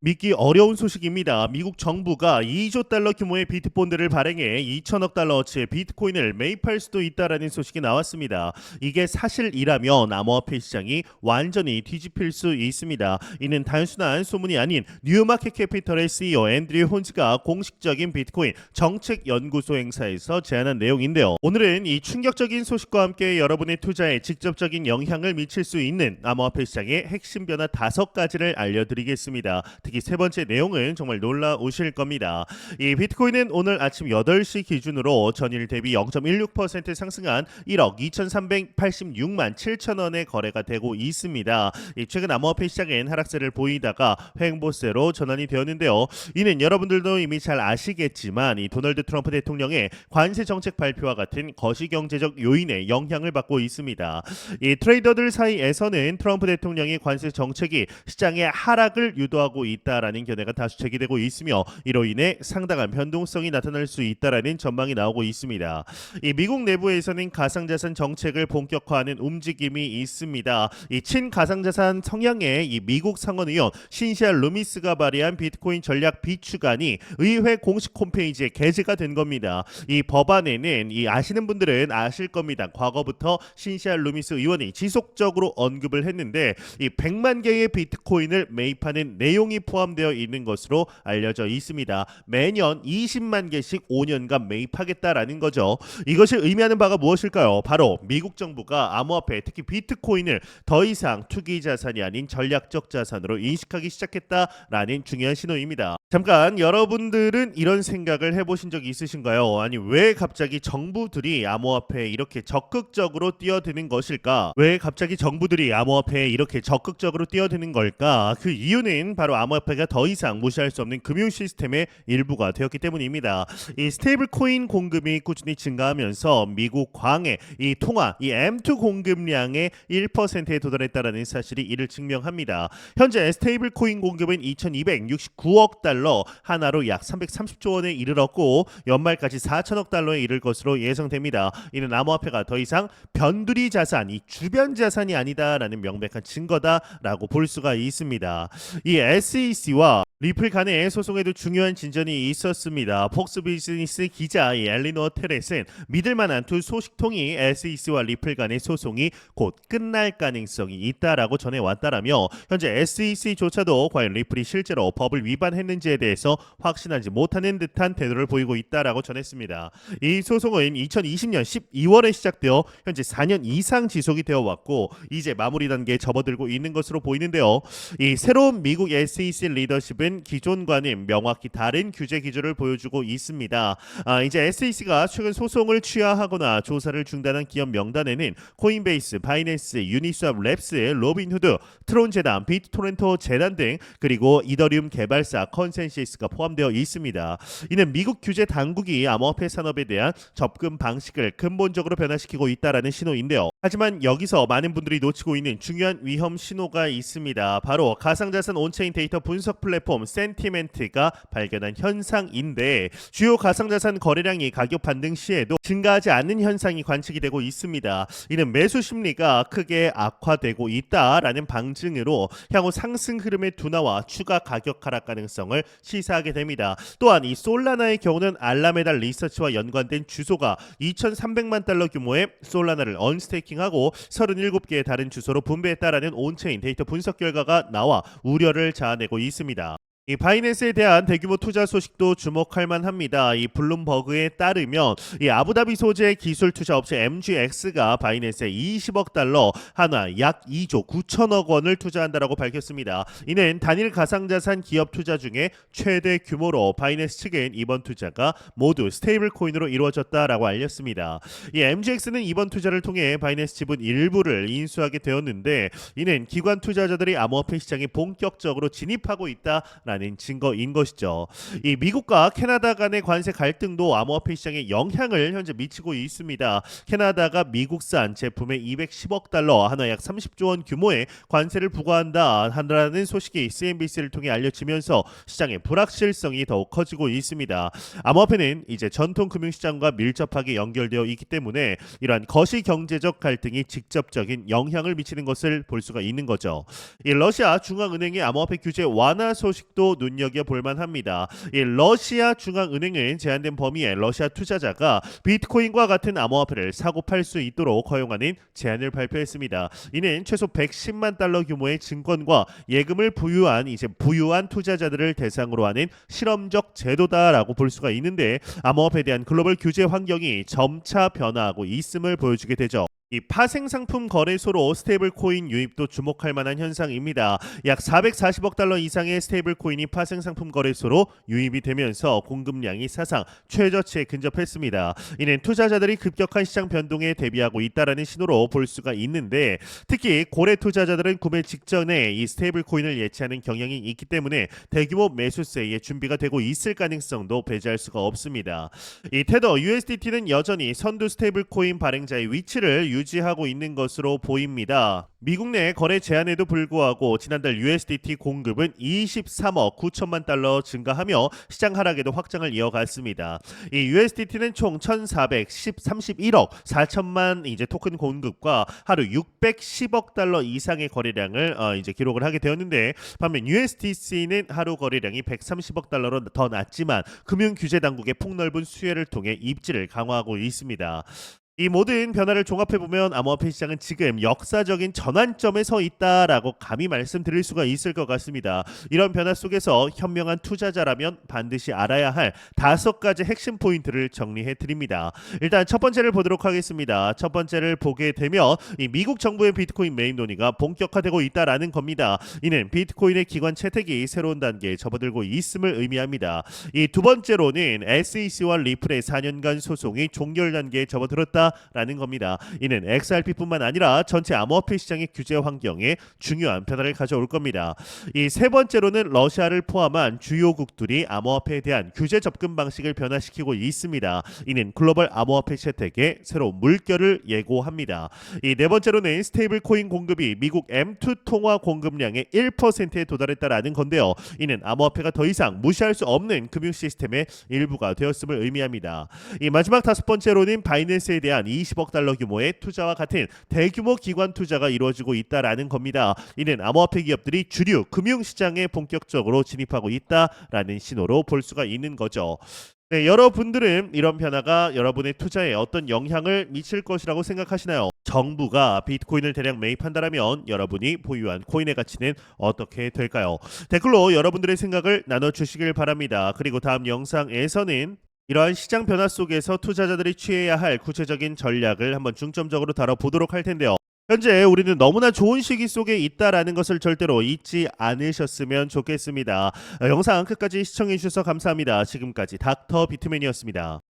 믿기 어려운 소식입니다. 미국 정부가 2조 달러 규모의 비트본드를 발행해 2천억 달러어치의 비트코인을 매입할 수도 있다라는 소식이 나왔습니다. 이게 사실이라면 암호화폐 시장이 완전히 뒤집힐 수 있습니다. 이는 단순한 소문이 아닌 뉴마켓 캐피털의 CEO 앤드류 혼즈가 공식적인 비트코인 정책연구소 행사에서 제안한 내용인데요. 오늘은 이 충격적인 소식과 함께 여러분의 투자에 직접적인 영향을 미칠 수 있는 암호화폐 시장의 핵심 변화 5가지를 알려드리겠습니다. 특히 세 번째 내용은 정말 놀라우실 겁니다. 이 비트코인은 오늘 아침 8시 기준으로 전일 대비 0.16% 상승한 1억 2,386만 7천 원의 거래가 되고 있습니다. 최근 암호화폐 시장엔 하락세를 보이다가 횡보세로 전환이 되었는데요. 이는 여러분들도 이미 잘 아시겠지만 이 도널드 트럼프 대통령의 관세 정책 발표와 같은 거시경제적 요인의 영향을 받고 있습니다. 이 트레이더들 사이에서는 트럼프 대통령의 관세 정책이 시장의 하락을 유도하고 있다라는 견해가 다수 제기되고 있으며 이로 인해 상당한 변동성이 나타날 수 있다라는 전망이 나오고 있습니다. 이 미국 내부에서는 가상자산 정책을 본격화하는 움직임이 있습니다. 이 친가상자산 성향의 이 미국 상원의원 신시아 루미스가 발의한 비트코인 전략 비축안이 의회 공식 홈페이지에 게재가 된 겁니다. 이 법안에는 이 아시는 분들은 아실 겁니다. 과거부터 신시아 루미스 의원이 지속적으로 언급을 했는데 이 100만 개의 비트코인을 매입하는 내용이 포함되어 있는 것으로 알려져 있습니다. 매년 20만 개씩 5년간 매입하겠다라는 거죠. 이것이 의미하는 바가 무엇일까요? 바로 미국 정부가 암호화폐 특히 비트코인을 더 이상 투기 자산이 아닌 전략적 자산으로 인식하기 시작했다라는 중요한 신호입니다. 잠깐 여러분들은 이런 생각을 해보신 적 있으신가요? 아니 왜 갑자기 정부들이 암호화폐에 이렇게 적극적으로 뛰어드는 것일까? 왜 갑자기 정부들이 암호화폐에 이렇게 적극적으로 뛰어드는 걸까? 그 이유는 바로 암호화폐가 더 이상 무시할 수 없는 금융 시스템의 일부가 되었기 때문입니다. 이 스테이블 코인 공급이 꾸준히 증가하면서 미국 광의 이 통화 이 M2 공급량의 1%에 도달했다라는 사실이 이를 증명합니다. 현재 스테이블 코인 공급은 2,269억 달러 하나로 약 330조 원에 이르렀고 연말까지 4천억 달러에 이를 것으로 예상됩니다. 이는 암호화폐가 더 이상 변두리 자산, 이 주변 자산이 아니다라는 명백한 증거다라고 볼 수가 있습니다. 이 SEC와 리플 간의 소송에도 중요한 진전이 있었습니다. 폭스 비즈니스 기자 엘리노어 테렛은 믿을만한 두 소식통이 SEC와 리플 간의 소송이 곧 끝날 가능성이 있다라고 전해왔다라며 현재 SEC조차도 과연 리플이 실제로 법을 위반했는지에 대해서 확신하지 못하는 듯한 태도를 보이고 있다라고 전했습니다. 이 소송은 2020년 12월에 시작되어 현재 4년 이상 지속이 되어 왔고 이제 마무리 단계에 접어들고 있는 것으로 보이는데요. 이 새로운 미국 SEC 리더십은 기존과는 명확히 다른 규제 기조를 보여주고 있습니다. 이제 SEC가 최근 소송을 취하하거나 조사를 중단한 기업 명단에는 코인베이스, 바이낸스, 유니스왑 랩스, 로빈후드, 트론재단, 비트토렌토 재단 등 그리고 이더리움 개발사 컨센시스가 포함되어 있습니다. 이는 미국 규제 당국이 암호화폐 산업에 대한 접근 방식을 근본적으로 변화시키고 있다라는 신호인데요. 하지만 여기서 많은 분들이 놓치고 있는 중요한 위험 신호가 있습니다. 바로 가상자산 온체인 데이터 분석 플랫폼 센티멘트가 발견한 현상인데 주요 가상자산 거래량이 가격 반등 시에도 증가하지 않는 현상이 관측이 되고 있습니다. 이는 매수 심리가 크게 악화되고 있다라는 방증으로 향후 상승 흐름의 둔화와 추가 가격 하락 가능성을 시사하게 됩니다. 또한 이 솔라나의 경우는 알라메다 리서치와 연관된 주소가 2,300만 달러 규모의 솔라나를 언스테이킹하고 37개의 다른 주소로 분배했다라는 온체인 데이터 분석 결과가 나와 우려를 자아내고 있습니다. 이 바이낸스에 대한 대규모 투자 소식도 주목할 만합니다. 이 블룸버그에 따르면 이 아부다비 소재 기술 투자 업체 MGX가 바이낸스에 20억 달러 하나 약 2조 9천억 원을 투자한다라고 밝혔습니다. 이는 단일 가상자산 기업 투자 중에 최대 규모로 바이낸스 측은 이번 투자가 모두 스테이블 코인으로 이루어졌다라고 알렸습니다. 이 MGX는 이번 투자를 통해 바이낸스 지분 일부를 인수하게 되었는데 이는 기관 투자자들이 암호화폐 시장에 본격적으로 진입하고 있다라는 증거인 것이죠. 이 미국과 캐나다 간의 관세 갈등도 암호화폐 시장에 영향을 현재 미치고 있습니다. 캐나다가 미국산 제품에 210억 달러 하나 약 30조 원 규모의 관세를 부과한다 한다는 소식이 CNBC를 통해 알려지면서 시장의 불확실성이 더욱 커지고 있습니다. 암호화폐는 이제 전통 금융시장과 밀접하게 연결되어 있기 때문에 이러한 거시 경제적 갈등이 직접적인 영향을 미치는 것을 볼 수가 있는 거죠. 이 러시아 중앙은행의 암호화폐 규제 완화 소식도 것도 눈여겨볼 만합니다. 이 러시아 중앙은행은 제한된 범위의 러시아 투자자가 비트코인과 같은 암호화폐를 사고 팔 수 있도록 허용하는 제한을 발표했습니다. 이는 최소 110만 달러 규모의 증권과 예금을 부유한 투자자들을 대상으로 하는 실험적 제도다라고 볼 수가 있는데, 암호화폐에 대한 글로벌 규제 환경이 점차 변화하고 있음을 보여주게 되죠. 이 파생 상품 거래소로 스테이블 코인 유입도 주목할 만한 현상입니다. 약 440억 달러 이상의 스테이블 코인이 파생 상품 거래소로 유입이 되면서 공급량이 사상 최저치에 근접했습니다. 이는 투자자들이 급격한 시장 변동에 대비하고 있다라는 신호로 볼 수가 있는데, 특히 고래 투자자들은 구매 직전에 이 스테이블 코인을 예치하는 경향이 있기 때문에 대규모 매수세에 준비가 되고 있을 가능성도 배제할 수가 없습니다. 이 테더 USDT는 여전히 선두 스테이블 코인 발행자의 위치를 유지하고 있는 것으로 보입니다. 미국 내 거래 제한에도 불구하고 지난달 USDT 공급은 23억 9천만 달러 증가하며 시장 하락에도 확장을 이어갔습니다. 이 USDT는 총 1,431억 4천만 이제 토큰 공급과 하루 610억 달러 이상의 거래량을 이제 기록을 하게 되었는데, 반면 USDC는 하루 거래량이 130억 달러로 더 낮지만 금융 규제 당국의 폭넓은 수혜를 통해 입지를 강화하고 있습니다. 이 모든 변화를 종합해보면 암호화폐 시장은 지금 역사적인 전환점에 서 있다라고 감히 말씀드릴 수가 있을 것 같습니다. 이런 변화 속에서 현명한 투자자라면 반드시 알아야 할 5가지 핵심 포인트를 정리해 드립니다. 일단 첫 번째를 보도록 하겠습니다. 첫 번째를 보게 되면 이 미국 정부의 비트코인 매입 논의가 본격화되고 있다라는 겁니다. 이는 비트코인의 기관 채택이 새로운 단계에 접어들고 있음을 의미합니다. 이 두 번째로는 SEC와 리플의 4년간 소송이 종결 단계에 접어들었다 라는 겁니다. 이는 XRP뿐만 아니라 전체 암호화폐 시장의 규제 환경에 중요한 변화를 가져올 겁니다. 이 세 번째로는 러시아를 포함한 주요국들이 암호화폐에 대한 규제 접근 방식을 변화시키고 있습니다. 이는 글로벌 암호화폐 채택에 새로운 물결을 예고합니다. 이 네 번째로는 스테이블 코인 공급이 미국 M2 통화 공급량의 1%에 도달했다라는 건데요. 이는 암호화폐가 더 이상 무시할 수 없는 금융 시스템의 일부가 되었음을 의미합니다. 이 마지막 5번째로는 바이낸스에 대한 20억 달러 규모의 투자와 같은 대규모 기관 투자가 이루어지고 있다라는 겁니다. 이는 암호화폐 기업들이 주류 금융 시장에 본격적으로 진입하고 있다라는 신호로 볼 수가 있는 거죠. 네, 여러분들은 이런 변화가 여러분의 투자에 어떤 영향을 미칠 것이라고 생각하시나요? 정부가 비트코인을 대량 매입한다면 여러분이 보유한 코인의 가치는 어떻게 될까요? 댓글로 여러분들의 생각을 나눠주시길 바랍니다. 그리고 다음 영상에서는 이러한 시장 변화 속에서 투자자들이 취해야 할 구체적인 전략을 한번 중점적으로 다뤄보도록 할 텐데요. 현재 우리는 너무나 좋은 시기 속에 있다라는 것을 절대로 잊지 않으셨으면 좋겠습니다. 영상 끝까지 시청해 주셔서 감사합니다. 지금까지 닥터 비트맨이었습니다.